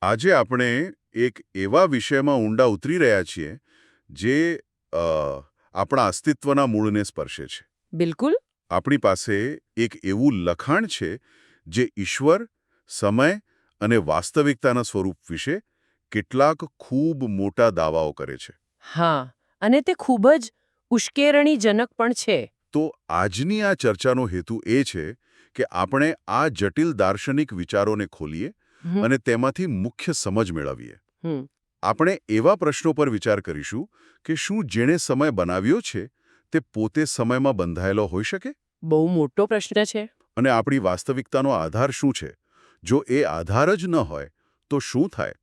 આજે આપણે એક એવા વિષયમાં ઊંડા ઉતરી રહ્યા છીએ જે આપણા અસ્તિત્વના મૂળને સ્પર્શે છે. બિલકુલ. આપણી પાસે એક એવું લખાણ છે જે ઈશ્વર, સમય અને વાસ્તવિકતાના સ્વરૂપ વિશે કેટલાક ખૂબ મોટા દાવાઓ કરે છે. હા, અને તે ખૂબ જ ઉશ્કેરણીજનક પણ છે. તો આજની આ ચર્ચાનો હેતુ એ છે કે આપણે આ જટિલ દાર્શનિક વિચારોને ખોલીએ હમ, અને તેમાંથી મુખ્ય સમજ મેળવીએ. હમ, આપણે એવા પ્રશ્નો પર વિચાર કરીશું કે શું જેણે સમય બનાવ્યો છે તે પોતે સમયમાં બંધાયેલો હોઈ શકે? બહુ મોટો પ્રશ્ન છે. અને આપણી વાસ્તવિકતાનો આધાર શું છે? જો એ આધાર જ ન હોય તો શું થાય?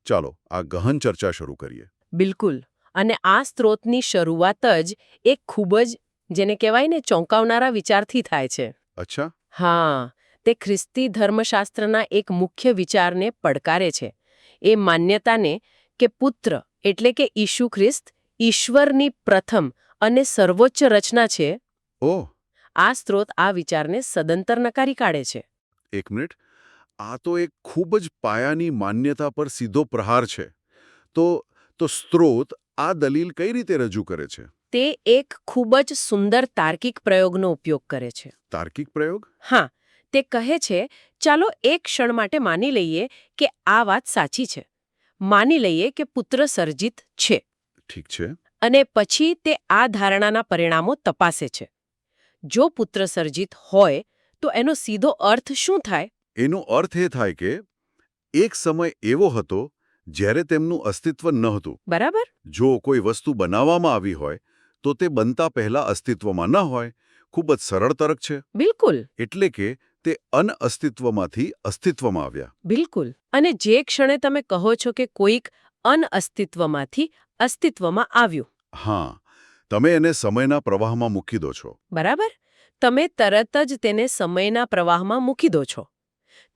ચાલો આ ગહન ચર્ચા શરૂ કરીએ. બિલકુલ. અને આ સ્ત્રોતની શરૂઆત જ એક ખૂબ જ જેને કહેવાય ને ચોંકાવનારા વિચારથી થાય છે. અચ્છા. હા, તે ખ્રિસ્તી ધર્મશાસ્ત્રના એક મુખ્ય વિચારને પડકારે છે. એ માન્યતાને કે પુત્ર એટલે કે ઈસુ ખ્રિસ્ત ઈશ્વરની પ્રથમ અને સર્વોચ્ચ રચના છે. ઓહ, આ સ્ત્રોત આ વિચારને સદંતર નકારી કાઢે છે. એક મિનિટ. આ તો એક ખૂબ જ પાયાની માન્યતા પર સીધો પ્રહાર છે. તો સ્ત્રોત આ દલીલ કઈ રીતે રજૂ કરે છે? તે એક ખૂબ જ સુંદર તાર્કિક પ્રયોગનો ઉપયોગ કરે છે. તાર્કિક પ્રયોગ? હા, તે કહે છે, ચાલો એક ક્ષણ માટે માની લઈએ કે આ વાત સાચી છે. માની લઈએ કે પુત્ર સર્જિત છે. ઠીક છે. અને પછી તે આ ધારણાના પરિણામો તપાસે છે. જો પુત્ર સર્જિત હોય તો એનો સીધો અર્થ શું થાય? એનો અર્થ એ થાય કે એક સમય એવો હતો જ્યારે તેમનું અસ્તિત્વ નહોતું. બરાબર? જો કોઈ વસ્તુ બનાવવામાં આવી હોય તો તે બનતા પહેલા અસ્તિત્વમાં ન હોય. ખૂબ જ સરળ તર્ક છે. બિલકુલ. એટલે કે તે અનઅસ્તિત્વમાંથી અસ્તિત્વમાં આવ્યા. બિલકુલ. અને જે ક્ષણે તમે કહો છો કે કોઈક અનઅસ્તિત્વમાંથી અસ્તિત્વમાં આવ્યું. હા, તમે એને સમયના પ્રવાહમાં મૂકી દો છો. બરાબર? તમે તરત જ તેને સમયના પ્રવાહમાં મૂકી દો છો.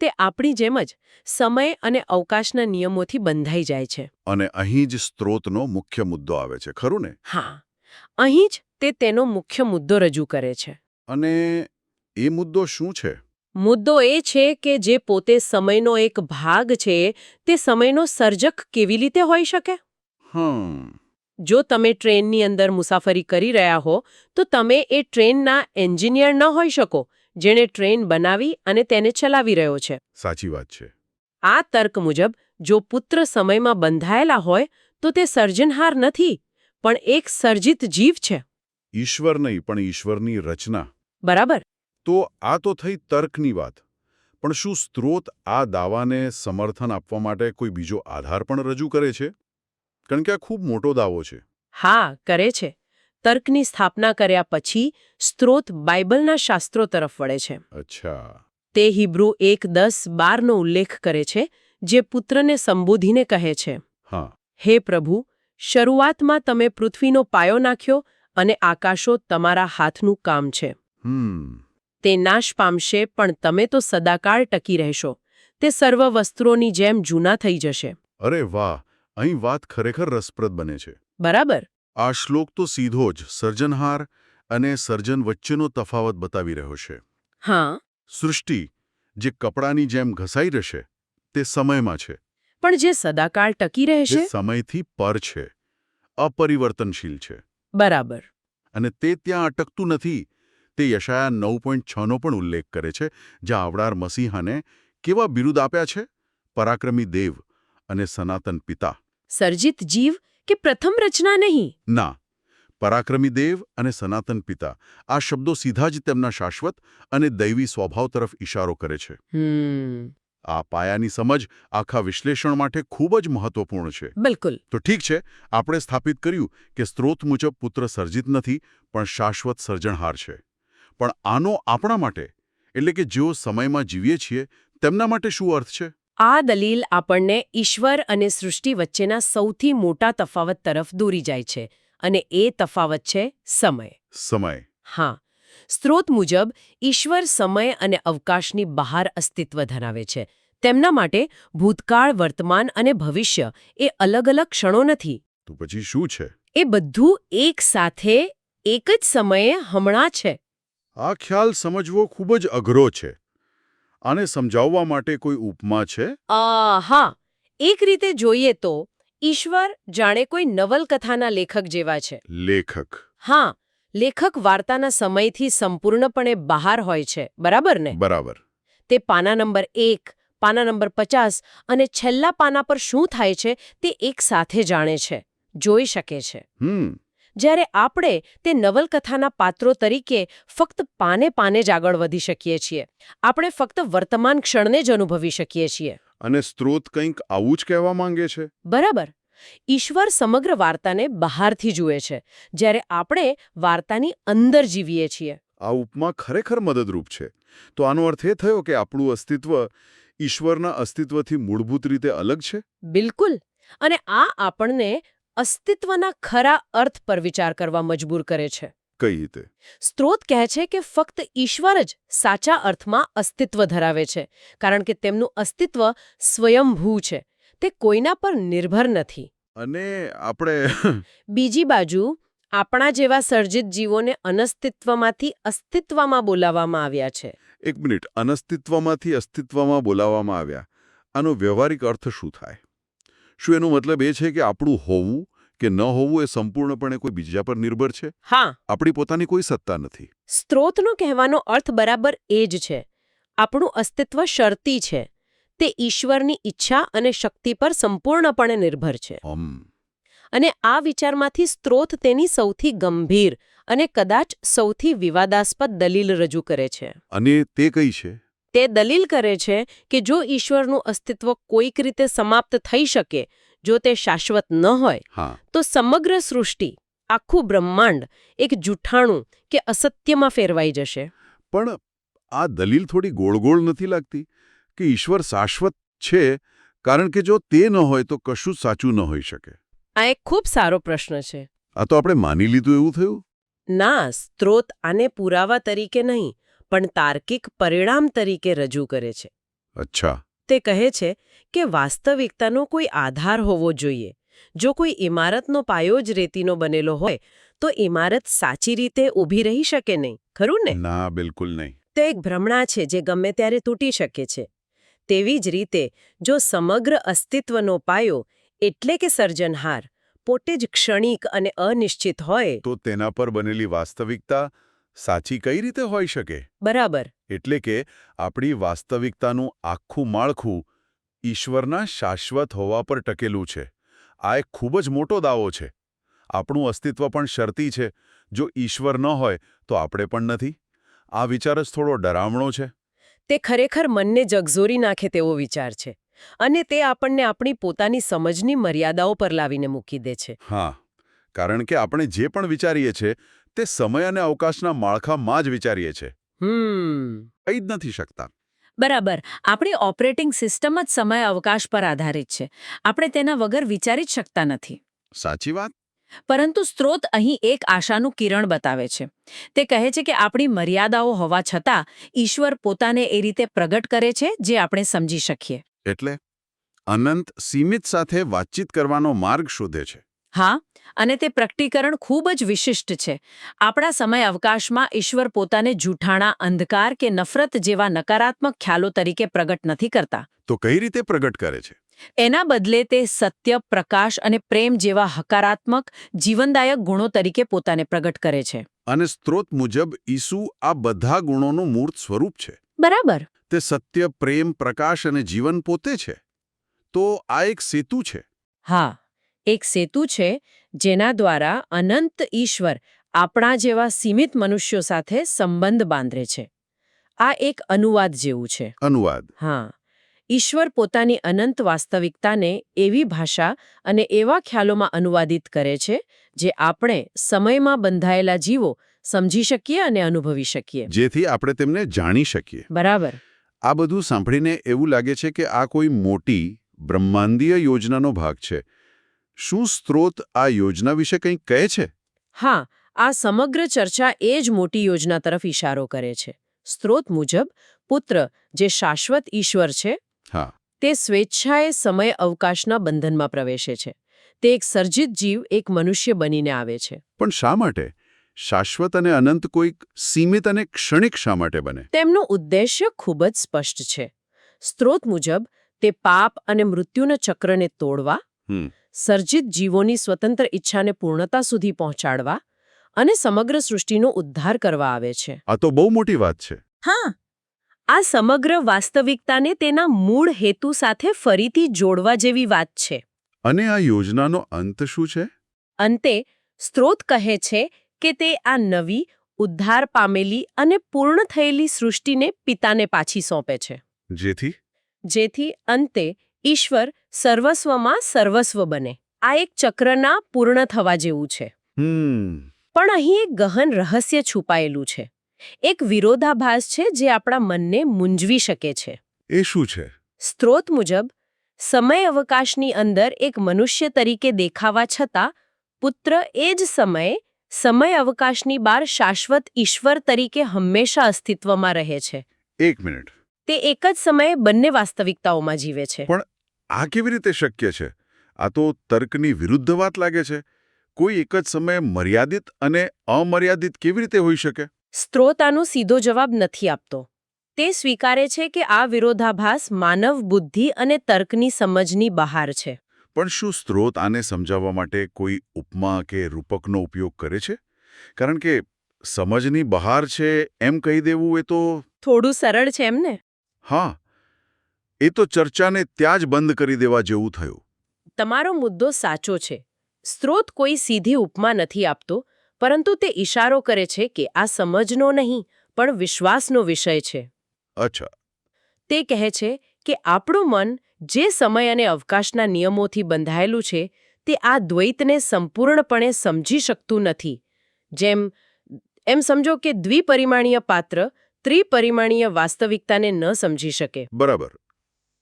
તે આપણી જેમ જ સમય અને અવકાશના નિયમોથી બંધાઈ જાય છે. અને અહીં જ સ્ત્રોતનો મુખ્ય મુદ્દો આવે છે, ખરું ને? હા, અહીં જ તે તેનો મુખ્ય મુદ્દો રજૂ કરે છે. અને એ મુદ્દો શું છે? મુદ્દો એ છે કે જે પોતે સમયનો એક ભાગ છે તે સમયનો સર્જક કેવી રીતે હોઈ શકે? જો તમે ટ્રેનની અંદર મુસાફરી કરી રહ્યા હો તો તમે એ ટ્રેનના એન્જિનિયર ન હોઈ શકો જેણે ટ્રેન બનાવી અને તેને ચલાવી રહ્યો છે. સાચી વાત છે. આ તર્ક મુજબ જો પુત્ર સમયમાં બંધાયેલા હોય તો તે સર્જનહાર નથી પણ એક સર્જિત જીવ છે. ઈશ્વર નહીં, પણ ઈશ્વરની રચના. બરાબર? તો આ તો થઈ તર્કની વાત. પણ શું સ્ત્રોત આ દાવાને સમર્થન આપવા માટે કોઈ બીજો આધાર પણ રજૂ કરે છે? કારણ કે આ ખૂબ મોટો દાવો છે. હા, કરે છે. તર્કની સ્થાપના કર્યા પછી સ્ત્રોત બાઇબલના શાસ્ત્રો તરફ વળે છે. અચ્છા. તે હિબ્રુ 1:10-12નો ઉલ્લેખ કરે છે જે પુત્રને સંબોધીને કહે છે, હા. હે પ્રભુ, શરૂઆતમાં તમે પૃથ્વીનો પાયો નાખ્યો અને આકાશો તમારા હાથનું કામ છે. તે નાશ પામશે પણ તમે તો સદાકાળ ટકી રહેશો. તે સર્વ વસ્તુઓની જેમ જૂના થઈ જશે. અરે વાહ, અહીં વાત ખરેખર રસપ્રદ બને છે. બરાબર? આ શ્લોક તો સીધો જ સર્જનહાર અને સર્જન વચ્ચેનો તફાવત બતાવી રહ્યો છે. હા. સૃષ્ટિ જે કપડાની જેમ ઘસાઈ રહેશે તે સમયમાં છે. પણ જે સદાકાળ ટકી જે રહેશે? સમયથી પર છે, અપરિવર્તનશીલ છે. બરાબર. અને તે ત્યાં અટકતું નથી. તે યશાયા 9.6નો પણ ઉલ્લેખ કરે છે, જ્યાં આવનાર મસીહાને કેવા બિરુદ આપ્યા છે? પરાક્રમી દેવ અને સનાતન પિતા. સર્જિત જીવ કે પ્રથમ રચના નહીં? ના, પરાક્રમી દેવ અને સનાતન પિતા. આ શબ્દો સીધા જ તેમના શાશ્વત અને દૈવી સ્વભાવ તરફ ઇશારો કરે છે. આ પાયાની સમજ આખા વિશ્લેષણ માટે ખૂબ જ મહત્વપૂર્ણ છે. બિલકુલ. તો ઠીક છે, આપણે સ્થાપિત કર્યું કે સ્ત્રોત મુજબ પુત્ર સર્જિત નથી પણ શાશ્વત સર્જનહાર છે. પણ આનો આપણા માટે, એટલે કે જેઓ સમયમાં જીવીએ છીએ, તેમના માટે શું અર્થ છે? આ દલીલ આપણને ઈશ્વર અને સૃષ્ટિ વચ્ચેના સૌથી મોટા તફાવત તરફ દોરી જાય છે અને એ તફાવત છે સમય. સમય. હા. સ્ત્રોત મુજબ ઈશ્વર સમય અને અવકાશની બહાર અસ્તિત્વ ધરાવે છે. તેમના માટે ભૂતકાળ, વર્તમાન અને ભવિષ્ય એ અલગ અલગ ક્ષણો નથી. તો પછી શું છે? એ બધું એક સાથે એક જ સમયે હમણાં છે. આ ખ્યાલ સમજવો ખૂબ જ અઘરો છે. આને સમજાવવા માટે કોઈ ઉપમા છે? હા. એક રીતે જોઈએ તો ઈશ્વર જાણે કોઈ નવલકથાના લેખક જેવા છે. લેખક. હા, લેખક વાર્તાના સમયથી સંપૂર્ણપણે બહાર હોય છે, બરાબર ને? બરાબર. તે પાના નંબર 1, પાના નંબર 50 અને છેલ્લા પાના પર શું થાય છે તે એક સાથે જાણે છે, જોઈ શકે છે. જ્યારે આપણે તે નવલકથાના પાત્રો તરીકે ફક્ત પાને પાને જ આગળ વધી શકીએ છીએ. આપણે ફક્ત વર્તમાન ક્ષણને જ અનુભવી શકીએ છીએ. અને સ્ત્રોત કંઈક આવું જ કહેવા માંગે છે. બરાબર. ઈશ્વર સમગ્ર વાર્તાને બહારથી જુએ છે, જ્યારે આપણે વાર્તાની અંદર જીવીએ છીએ. આ ઉપમા ખરેખર મદદરૂપ છે. તો આનો અર્થ એ થયો કે આપણું અસ્તિત્વ ઈશ્વરના અસ્તિત્વથી મૂળભૂત રીતે અલગ છે? બિલકુલ. અને આ આપણને અસ્તિત્વના ખરા અર્થ પર વિચાર કરવા મજબૂર કરે છે. કઈ રીતે? સ્ત્રોત કહે છે કે ફક્ત ઈશ્વર જ સાચા અર્થમાં અસ્તિત્વ ધરાવે છે, કારણ કે તેમનું અસ્તિત્વ સ્વયંભૂ છે. તે કોઈના પર નિર્ભર નથી. અને આપણે બીજી બાજુ આપણા જેવા સર્જિત જીવોને અનસ્તિત્વમાંથી અસ્તિત્વમાં બોલાવવામાં આવ્યા છે. એક મિનિટ, અનસ્તિત્વમાંથી અસ્તિત્વમાં બોલાવવામાં આવ્યા. આનો વ્યવહારિક અર્થ શું થાય? શું એનો મતલબ એ છે કે આપણું હોવું કે ન હોવું એ સંપૂર્ણપણે કોઈ બીજા પર નિર્ભર છે? હા. આપણી પોતાની કોઈ સત્તા નથી. સ્ત્રોતનો કહેવાનો અર્થ બરાબર એ જ છે. આપણું અસ્તિત્વ શરતી છે. તે ઈશ્વરની ઈચ્છા અને શક્તિ પર સંપૂર્ણપણે નિર્ભર છે. અને આ વિચારમાંથી સ્ત્રોત તેની સૌથી ગંભીર અને કદાચ સૌથી વિવાદાસ્પદ દલીલ રજૂ કરે છે. અને તે કઈ છે? તે દલીલ કરે છે કે જો ઈશ્વરનું અસ્તિત્વ કોઈક રીતે સમાપ્ત થઈ શકે, જો તે શાશ્વત ન હોય, તો સમગ્ર સૃષ્ટિ, આખું બ્રહ્માંડ એક જૂઠાણું કે અસત્યમાં ફેરવાઈ જશે. પણ આ દલીલ થોડી ગોળ નથી લાગતી કે ઈશ્વર શાશ્વત છે, કારણ કે જો તે ન હોય તો કશું સાચું ન હોઈ શકે? આ એક ખૂબ સારો પ્રશ્ન છે. આ તો આપણે માની લીધું એવું થયું? ના, સ્ત્રોત આને પુરાવા તરીકે નહીં, પણ તાર્કિક પરિણામ તરીકે રજૂ કરે છે. અચ્છા. તે કહે છે કે વાસ્તવિકતાનો કોઈ આધાર હોવો જોઈએ. જો કોઈ ઇમારતનો પાયો જ રેતીનો બનેલો હોય, તો ઇમારત સાચી રીતે ઊભી રહી શકે નહીં, ખરું ને? ના, બિલકુલ નહીં. તે એક ભ્રમણા છે જે ગમે ત્યારે તૂટી શકે છે. તેવી જ રીતે જો સમગ્ર અસ્તિત્વનો પાયો, એટલે કે સર્જનહાર, પોતે જ ક્ષણિક અને અનિશ્ચિત હોય, તો તેના પર બનેલી વાસ્તવિકતા સાચી કઈ રીતે હોઈ શકે? બરાબર. એટલે કે આપણી વાસ્તવિકતાનું આખું માળખું ઈશ્વરના શાશ્વત હોવા પર ટકેલું છે. આ એક ખૂબ જ મોટો દાવો છે. આપણું અસ્તિત્વ પણ શરતી છે. જો ઈશ્વર ન હોય તો આપણે પણ નથી. આ વિચાર જ થોડો ડરામણો છે. તે ખરેખર મનને જગઝોરી નાખે તેવો વિચાર છે. અને તે આપણને આપણી પોતાની સમજની મર્યાદાઓ પર લાવીને મૂકી દે છે. હા, કારણ કે આપણે જે પણ વિચારીએ છીએ તે સમય અને અવકાશના માળખામાં જ વિચારીએ છીએ. કંઈ જ નથી શકતા. બરાબર. આપણી ઓપરેટિંગ સિસ્ટમ જ સમય અવકાશ પર આધારિત છે. આપણે તેના વગર વિચારી જ શકતા નથી. સાચી વાત. પરંતુ સ્ત્રોત અહીં એક આશાનું કિરણ બતાવે છે. તે કહે છે કે આપણી મર્યાદાઓ હોવા છતાં ઈશ્વર પોતાને એ રીતે પ્રગટ કરે છે જે આપણે સમજી શકીએ. એટલે અનંત સીમિત સાથે વાતચીત કરવાનો માર્ગ શોધે છે. હા, અને તે પ્રકટીકરણ ખૂબ જ વિશિષ્ટ છે. આપણા સમય અવકાશમાં ઈશ્વર પોતાને જૂઠાણા, અંધકાર કે નફરત જેવા નકારાત્મક ખ્યાલો તરીકે પ્રગટ નથી કરતા. તો કઈ રીતે પ્રગટ કરે છે? એના બદલે તે સત્ય, પ્રકાશ અને પ્રેમ જેવા હકારાત્મક, જીવનદાયક ગુણો તરીકે પોતાને પ્રગટ કરે છે. અને સ્ત્રોત મુજબ ઈસુ આ બધા ગુણોનું મૂર્ત સ્વરૂપ છે. બરાબર. તે સત્ય, પ્રેમ, પ્રકાશ અને જીવન પોતે છે. તો આ એક સેતુ છે. હા, એક સેતુ છે જેના દ્વારા અનંત ઈશ્વર આપણા જેવા સીમિત મનુષ્યો સાથે સંબંધ બાંધે છે. આ એક અનુવાદ જેવું છે. અનુવાદ. હા. ઈશ્વર પોતાની અનંત વાસ્તવિકતાને એવી ભાષા અને એવા ખ્યાલોમાં અનુવાદિત કરે છે જે આપણે સમયમાં બંધાયેલા જીવો સમજી શકીએ અને અનુભવી શકીએ. જેથી આપણે તેમને જાણી શકીએ. બરાબર. આ બધું સાંભળીને એવું લાગે છે કે આ કોઈ મોટી બ્રહ્માંડીય યોજનાનો ભાગ છે. શું સ્ત્રોત આ યોજના વિશે કંઈક કહે છે? હા, આ સમગ્ર ચર્ચા એ જ મોટી યોજના તરફ ઇશારો કરે છે. સ્ત્રોત મુજબ પુત્ર, જે શાશ્વત ઈશ્વર છે, તે સ્વેચ્છાએ સમય અવકાશના બંધનમાં પ્રવેશે છે. તે એક સર્જિત જીવ, એક મનુષ્ય બનીને આવે છે. પણ શા માટે? શાશ્વત અને અનંત કોઈક સીમિત અને ક્ષણિક શા માટે બને? તેમનું ઉદ્દેશ્ય ખૂબ જ સ્પષ્ટ છે. સ્ત્રોત મુજબ તે પાપ અને મૃત્યુના ચક્રને તોડવા, સર્જિત જીવોની સ્વતંત્ર ઈચ્છાને પૂર્ણતા સુધી પહોંચાડવા અને સમગ્ર સૃષ્ટિનો ઉદ્ધાર કરવા આવે છે. આ તો બહુ મોટી વાત છે. હા, આ સમગ્ર વાસ્તવિકતાને તેના મૂળ હેતુ સાથે ફરીથી જોડવા જેવી વાત છે. અને આ યોજનાનો અંત શું છે? અંતે સ્ત્રોત કહે છે કે તે આ નવી, ઉદ્ધાર પામેલી અને પૂર્ણ થયેલી સૃષ્ટિને પિતાને પાછી સોંપે છે. જેથી અંતે ઈશ્વર સર્વસ્વમાં સર્વસ્વ બને. આ એક ચક્રના પૂર્ણ થવા જેવું છે. પણ અહીં એક ગહન રહસ્ય છુપાયેલું છે. એક વિરોધાભાસ છે જે આપણા મનને મૂંઝવી શકે છે. એ શું છે? સ્ત્રોત મુજબ સમય અવકાશની અંદર એક મનુષ્ય તરીકે દેખાવા છતાં પુત્ર એ જ સમયે સમય અવકાશની બહાર શાશ્વત ઈશ્વર તરીકે હંમેશા અસ્તિત્વમાં રહે છે. એક મિનિટ. તે એક જ સમયે બંને વાસ્તવિકતાઓમાં જીવે છે. પણ આ કેવી રીતે શક્ય છે? આ તો તર્કની વિરુદ્ધ વાત લાગે છે. કોઈ એક જ સમયે મર્યાદિત અને અમર્યાદિત કેવી રીતે હોઈ શકે? સ્ત્રોત આનો સીધો જવાબ નથી આપતો. તે સ્વીકારે છે કે આ વિરોધાભાસ માનવ બુદ્ધિ અને તર્કની સમજની બહાર છે. પણ શું સ્ત્રોત આને સમજાવવા માટે કોઈ ઉપમા કે રૂપકનો ઉપયોગ કરે છે? કારણ કે સમજની બહાર છે એમ કહી દેવું એ તો થોડું સરળ છે એમ ને? હા, એ તો ચર્ચાને ત્યાં જ બંધ કરી દેવા જેવું થયું. તમારો મુદ્દો સાચો છે. સ્ત્રોત કોઈ સીધી ઉપમા નથી આપતો, પરંતુ તે ઇશારો કરે છે કે આ સમજનો નહીં પણ વિશ્વાસનો વિષય છે. અચ્છા. તે કહે છે કે આપણું મન જે સમય અને અવકાશના નિયમોથી બંધાયેલું છે તે આ દ્વૈતને સંપૂર્ણપણે સમજી શકતું નથી. એમ સમજો કે દ્વિપરિમાણીય પાત્ર ત્રિપરિમાણીય વાસ્તવિકતાને ન સમજી શકે. બરાબર.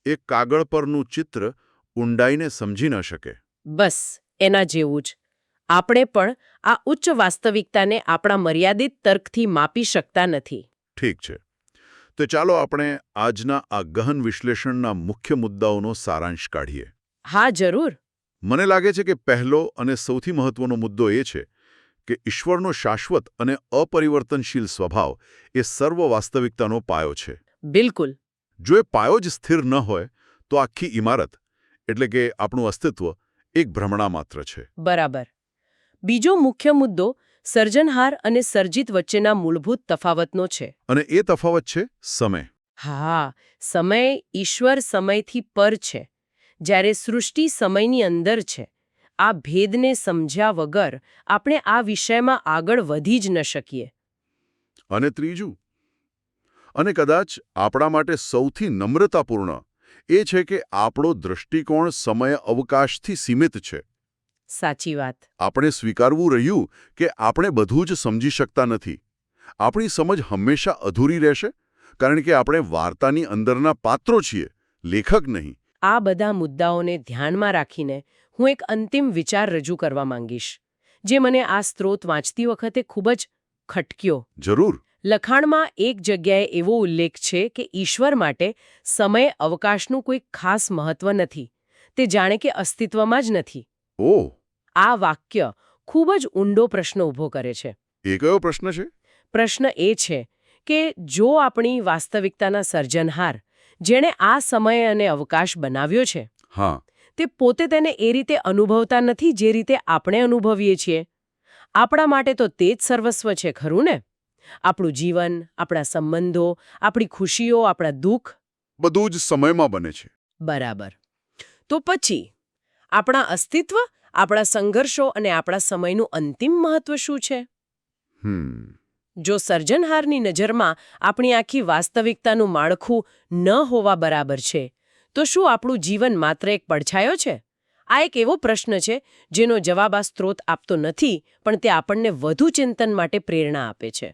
એક કાગળ પરનું ચિત્ર ઊંડાઈને સમજી ન શકે. બસ એના જેવું જ. આપણે પણ આ ઉચ્ચ વાસ્તવિકતાને આપણા મર્યાદિત તર્કથી માપી શકતા નથી. ઠીક છે. તો ચાલો આપણે આજના આ ગહન વિશ્લેષણના મુખ્ય મુદ્દાઓનો સારાંશ કાઢીએ. હા, જરૂર. મને લાગે છે કે પહેલો અને સૌથી મહત્વનો મુદ્દો એ છે કે ઈશ્વરનો શાશ્વત અને અપરિવર્તનશીલ સ્વભાવ એ સર્વ વાસ્તવિકતાનો પાયો છે. બિલકુલ. જો એ પાયો જ સ્થિર ન હોય તો આખી ઇમારત એટલે કે આપણું અસ્તિત્વ એક ભ્રમણા માત્ર છે. બરાબર. બીજો મુખ્ય મુદ્દો સર્જનહાર અને સર્જિત વચ્ચેના મૂળભૂત તફાવતનો છે. અને એ તફાવત છે સમય. હા, સમય ઈશ્વર સમયથી પર છે, જ્યારે સૃષ્ટિ સમયની અંદર છે. આ ભેદને સમજ્યા વગર આપણે આ વિષયમાં આગળ વધી જ ન શકીએ. અને ત્રીજું, અને કદાચ આપણા માટે સૌથી નમ્રતાપૂર્ણ, એ છે કે આપણો દૃષ્ટિકોણ સમય અવકાશથી સીમિત છે. સાચી વાત. આપણે સ્વીકારવું રહ્યું કે આપણે બધું જ સમજી શકતા નથી. આપણી સમજ હંમેશા અધૂરી રહેશે, કારણ કે આપણે વાર્તાની અંદરના પાત્રો છીએ, લેખક નહીં. આ બધા મુદ્દાઓને ધ્યાનમાં રાખીને હું એક અંતિમ વિચાર રજૂ કરવા માંગીશ, જે મને આ સ્ત્રોત વાંચતી વખતે ખૂબ જ ખટક્યો. જરૂર. લખાણમાં એક જગ્યાએ એવો ઉલ્લેખ છે કે ઈશ્વર માટે સમય અવકાશનું કોઈ ખાસ મહત્વ નથી. તે જાણે કે અસ્તિત્વમાં જ નથી. ઓહ! આ વાક્ય ખૂબ જ ઊંડો પ્રશ્ન ઊભો કરે છે. એ કયો પ્રશ્ન છે? પ્રશ્ન એ છે કે જો આપણી વાસ્તવિકતાના સર્જનહાર, જેણે આ સમય અને અવકાશ બનાવ્યો છે, હા, તે પોતે તેને એ રીતે અનુભવતા નથી જે રીતે આપણે અનુભવીએ છીએ. આપણા માટે તો તે જ સર્વસ્વ છે, ખરું ને? આપણું જીવન, આપણા સંબંધો, આપણી ખુશીઓ, આપણા દુઃખ બધું જ સમયમાં બને છે. બરાબર. તો પછી આપણા અસ્તિત્વ, આપણા સંઘર્ષો અને આપણા સમયનું અંતિમ મહત્વ શું છે? જો સર્જનહારની નજરમાં આપણી આખી વાસ્તવિકતાનું માળખું ન હોવા બરાબર છે, તો શું આપણું જીવન માત્ર એક પડછાયો છે? આ એક એવો પ્રશ્ન છે જેનો જવાબ આ સ્ત્રોત આપતો નથી, પણ તે આપણને વધુ ચિંતન માટે પ્રેરણા આપે છે.